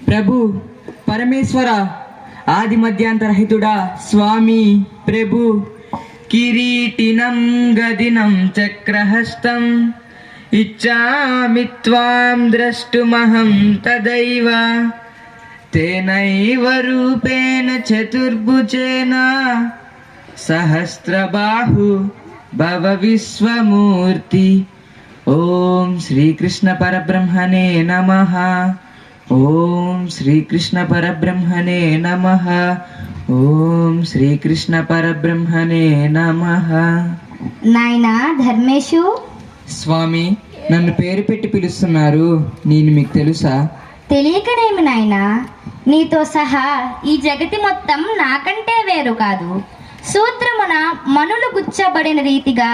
ప్రభు, పరమేశ్వర, ఆది మధ్యాంతరహితుడా, స్వామి, ప్రభు, కిరీటినం గదినం చక్రహస్తం ఇచ్చామి త్వాం ద్రష్టుమహం తదైవ తేనైవ రూపేణ చతుర్భుజేన సహస్రబాహు భవ విశ్వమూర్తి. ఓం శ్రీకృష్ణ పరబ్రహ్మణే నమః. ఓం శ్రీకృష్ణ పరబ్రహ్మణే నమః. ఓం శ్రీకృష్ణ పరబ్రహ్మణే నమః. నాయనా ధర్మేశు, స్వామి, నన్ను పేరు పెట్టి పిలుస్తున్నారు, నేను మీకు తెలుసా? తెలియకనేమి నాయనా, నీతో సహా ఈ జగతి మొత్తం నాకంటే వేరు కాదు. సూత్రమున మనులు గుచ్చబడిన రీతిగా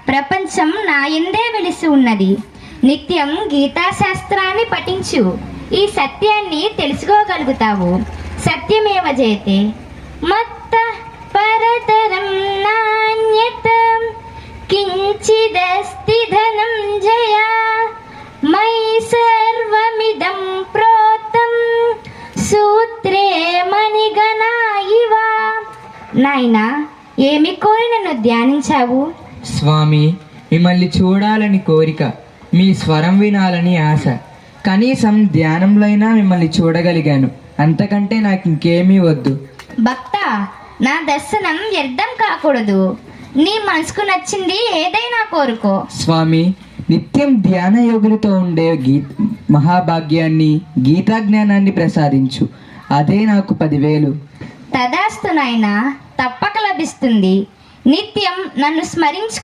ప్రపంచం నా ఎందే వెలిసి ఉన్నది. నిత్యం గీతాశాస్త్రాన్ని పఠించు, ఈ సత్యాన్ని తెలుసుకోగలుగుతావు. సత్యమేవ జయతే. మత్త పరతరం నాణ్యతం కించిదస్తి ధనం జయ మై సర్వమిదం ప్రోతం సూత్రే మణిగణా ఇవ. నాయనా, ఏమి కోరి నన్ను ధ్యానించావు? స్వామి, మిమ్మల్ని చూడాలని కోరిక, మీ స్వరం వినాలని ఆశ. కనీసం ధ్యానంలో అయినా మిమ్మల్ని చూడగలిగాను, అంతకంటే నాకు ఇంకేమీ వద్దు. భక్త, నా దర్శనం వ్యర్థం కాకూడదు. నీ మనసుకు నచ్చింది ఏదైనా కోరుకో. స్వామి, నిత్యం ధ్యాన యోగులతో ఉండే మహాభాగ్యాన్ని, గీతా జ్ఞానాన్ని ప్రసాదించు, అదే నాకు 10,000. తదాస్తు నాయనా, తప్పక లభిస్తుంది. నిత్యం నన్ను స్మరించు.